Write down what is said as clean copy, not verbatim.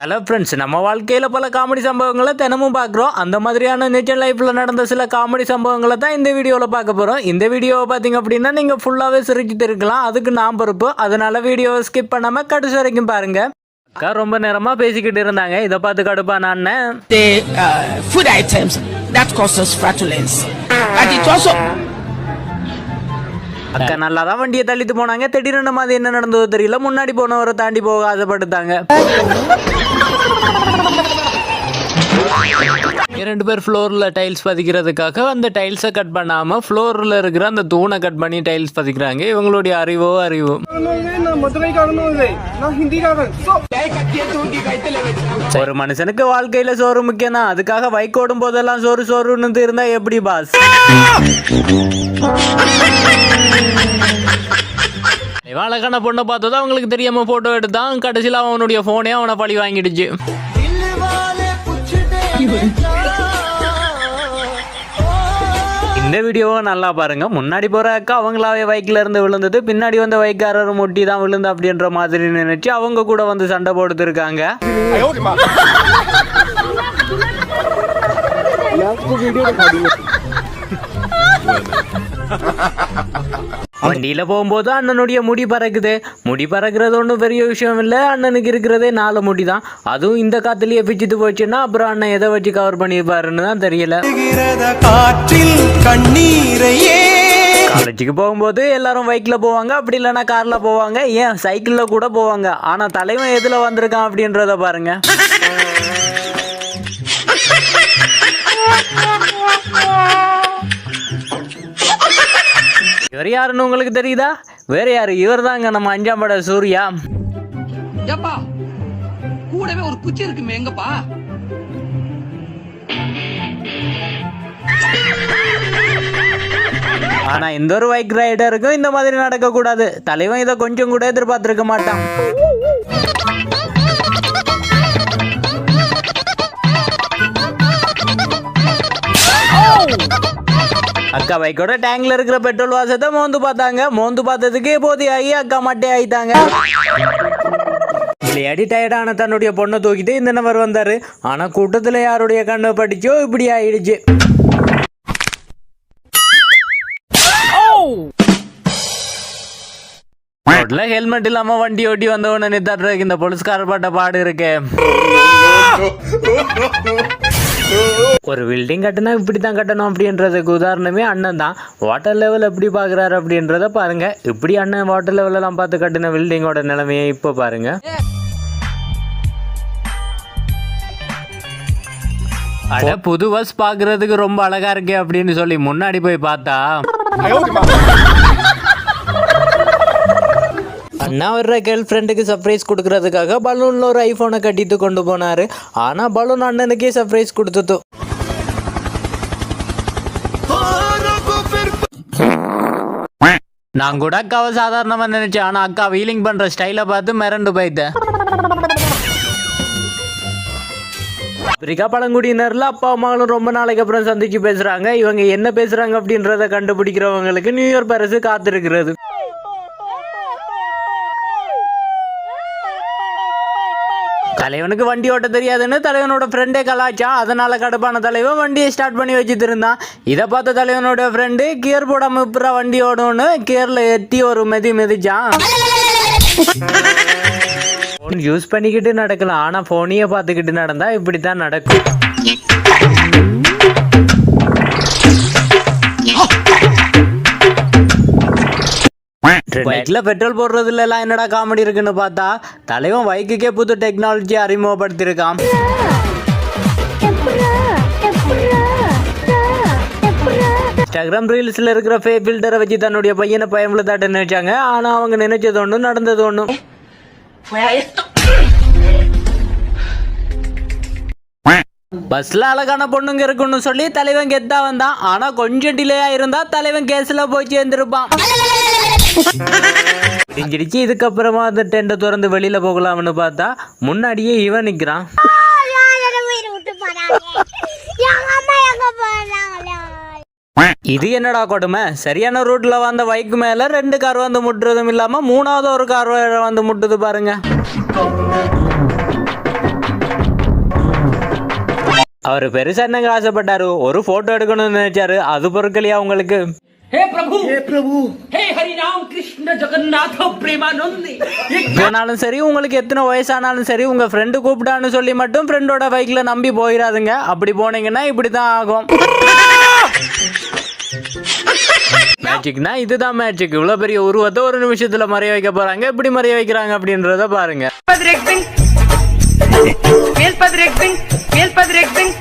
Hello friends, நம்ம வாழ்க்கையில் பல காமெடி சம்பவங்களை தினமும் பார்க்குறோம். அந்த மாதிரியான நிஜ லைஃப்பில் நடந்த சில காமெடி சம்பவங்களை தான் இந்த வீடியோவில் பார்க்க போகிறோம். இந்த வீடியோவை பார்த்தீங்க அப்படின்னா நீங்கள் ஃபுல்லாகவே சிரிச்சுட்டு இருக்கலாம். அதுக்கு நான் பொறுப்பு. அதனால் வீடியோவை ஸ்கிப் பண்ணாமல் கடைசி வரைக்கும் பாருங்கள். அக்கா ரொம்ப நேரமாக பேசிக்கிட்டு இருந்தாங்க. இதை பார்த்து கடுப்பா நான் food items that causes flatulence and it also அக்கா நல்லா தான் வண்டியை தள்ளிட்டு போனாங்க. திடீர்னு மாதிரி என்ன நடந்ததோ தெரியல. முன்னாடி போனவரை தாண்டி போக ஆசைப்பட்டுட்டாங்க. ரெண்டு பேர் ஃப்ளோரில் டைல்ஸ் பதிக்கிறதுக்காக அந்த டைல்ஸை கட் பண்ணாமல் ஃப்ளோரில் இருக்கிற அந்த தூணை கட் பண்ணி டைல்ஸ் பதிக்கிறாங்க. இவங்களுடைய அறிவோ அறிவு. ஒரு மனுஷனுக்கு வாழ்க்கையில சோறு முக்கியம் தான். அதுக்காக பைக் ஓடும் போதெல்லாம் சோறு சோறுன்னு இருந்தா எப்படி பாஸ்? இவன் அழகான பொண்ணை பார்த்ததும் அவங்களுக்கு தெரியாம போட்டோ எடுத்தான். கடைசியில் அவனுடைய போனே அவனை பழி வாங்கிடுச்சு. இந்த வீடியோவை நல்லா பாருங்க. முன்னாடி போற அக்கா அவங்களாவே பைக்ல இருந்து விழுந்தது, பின்னாடி வந்த பைக்காரர் முட்டி தான் விழுந்து அப்படின்ற மாதிரி நினைச்சு அவங்க கூட வந்து சண்டை போட்டு இருக்காங்க. வண்டியில போகும்போது அண்ணனுடைய முடி பறக்குது. முடி பறக்கிறது ஒன்றும் பெரிய விஷயம் இல்லை. அண்ணனுக்கு இருக்கிறதே 4 முடி தான். அதுவும் இந்த காத்துலயே பிச்சுட்டு போச்சுன்னா அப்புறம் அண்ணன் எதை வச்சு கவர் பண்ணிருப்பாருன்னு தான் தெரியல. காலேஜுக்கு போகும்போது எல்லாரும் பைக்ல போவாங்க, அப்படி இல்லைன்னா கார்ல போவாங்க, ஏன் சைக்கிள்ல கூட போவாங்க. ஆனா தலைவன் எதுல வந்திருக்கான் அப்படின்றத பாருங்க. இவர் யாருன்னு உங்களுக்கு தெரியுதா? வேற யாரு, இவர் தாங்க நம்ம 5ஆம் பட சூர்யா. கூடவே ஒரு குச்சி இருக்குமே, எங்கப்பா? ஆனா இந்த ஒரு பைக் ரைடருக்கும் இந்த மாதிரி நடக்க கூடாது. தலைவன் இதை கொஞ்சம் கூட எதிர்பார்த்திருக்க மாட்டான். அக்கா பைக்கோட டேங்க்ல இருக்கிற பெட்ரோல் வாசத்தை மோந்து பார்த்தாங்க. மோந்து பார்த்ததுக்கு போதியாகி அக்கா மட்டே ஆயிட்டாங்க. விளையாடி டயர்டான தன்னுடைய பொண்ணை தூக்கிட்டு இந்த நபர் வந்தாரு. ஆனா கூட்டத்துல யாருடைய கண்ணை படிச்சோ இப்படி ஆயிடுச்சு. ஹெல்மெட் இல்லாம வண்டி ஓட்டி வந்தவன நிறுத்துறதுக்கு இந்த போலீஸ்காரர் பட்ட பாடு இருக்கு. ஒரு பில்டிங் கட்டினா இப்படி தான் கட்டணும் அப்படின்றதுக்கு உதாரணமே அண்ணன் தான். வாட்டர் லெவல் எப்படி பார்க்குறாரு அப்படின்றத பாருங்க. இப்படி அண்ணன் வாட்டர் லெவலெல்லாம் பார்த்து கட்டின பில்டிங்கோட நிலைமையை இப்போ பாருங்க. அட புது பஸ் பார்க்கறதுக்கு ரொம்ப அழகா இருக்கே அப்படின்னு சொல்லி முன்னாடி போய் பார்த்தா அண்ணா வர்ற கேர்ள் ஃப்ரெண்டுக்கு சர்ப்ரைஸ் கொடுக்கறதுக்காக பலூன்ல ஒரு ஐபோனை கட்டிட்டு கொண்டு போனாரு. ஆனா பலூன் அண்ணனுக்கே சர்ப்ரைஸ் கொடுத்துட்டு நான் கூட அக்காவை சாதாரணமா நினைச்சேன். ஆனா அக்கா வீலிங் பண்ற ஸ்டைல பார்த்து மிரண்டு போயிட்டேன். ஆப்பிரிக்கா பழங்குடியினர்ல அப்பா அம்மாவும் ரொம்ப நாளைக்கு அப்புறம் சந்திச்சு பேசுறாங்க. இவங்க என்ன பேசுறாங்க அப்படின்றத கண்டுபிடிக்கிறவங்களுக்கு நியூ இயர் பரிசு காத்திருக்கிறது. தலைவனுக்கு வண்டி ஓட்ட தெரியாதுன்னு தலைவனோட ஃப்ரெண்டே கலாச்சா. அதனால கடுப்பான தலைவன் வண்டியை ஸ்டார்ட் பண்ணி வச்சுட்டு இருந்தான். இதை பார்த்த தலைவனோட ஃப்ரெண்டு கியர் போடாம இப்ப வண்டி ஓடணும்னு கியர்ல எத்தி ஒரு மிதிச்சான். போன் யூஸ் பண்ணிக்கிட்டு நடக்கலாம், ஆனா போனையே பார்த்துக்கிட்டு நடந்தா இப்படித்தான் நடக்கும். பைக்ல பெட்ரோல் போடுறதுல எல்லாம் என்னடா காமெடி இருக்குன்னு பார்த்தா தலைவன் பைக்குக்கே புது டெக்னாலஜி அறிமுகப்படுத்திருக்கான். இன்ஸ்டாகிராம் ரீல்ஸ்ல இருக்கிற ஃபேக் ஃபில்டரை வச்சு தன்னுடைய பையனை பயமுள்ள தாட்ட நினைச்சாங்க. ஆனா அவங்க நினைச்சது ஒண்ணு, நடந்தது ஒண்ணு. பஸ்ல அழகான பொண்ணுங்க இருக்குன்னு சொல்லி தலைவன் கெத்தா வந்தான். ஆனா கொஞ்சம் டிலே ஆயிருந்தா தலைவன் கேஸ்ல போய் சேர்ந்திருப்பான். தெரிஞ்சிடுச்சு. இதுக்கப்புறமா அந்த டெண்டை திறந்து வெளியில போகலாம்னு பார்த்தா முன்னாடியே இவன் நிக்கிறான். இது என்னடா கொடுமை? சரியான ரூட்ல வந்த பைக் மேல 2 கார் வந்து முட்டுறதும் இல்லாம 3வது ஒரு கார் வந்து முட்டுது பாருங்க. அவர் பெருசா என்னங்க ஆசைப்பட்டாரு, ஒரு போட்டோ எடுக்கணும்னு நினைச்சாரு, அது பொருட்களையா உங்களுக்கு? हे प्रभु हे हरि राम कृष्ण जगन्नाथ प्रेमानंद போனாலும் சரி, உங்களுக்கு எத்தனை வயசானாலும் சரி, உங்க ஃப்ரெண்டு கூப்பிட்டான்னு சொல்லி மட்டும் ஃப்ரெண்டோட பைக்ல நம்பி போயிடாதுங்க. அப்படி போனீங்கன்னா இப்படிதான் ஆகும். மேஜிக்னா இதுதான் மேஜிக். இவ்வளவு பெரிய உருவத்தை ஒரு நிமிஷத்துல மறைய வைக்க போறாங்க. எப்படி மறைய வைக்கிறாங்க அப்படின்றத பாருங்க. Padre acting.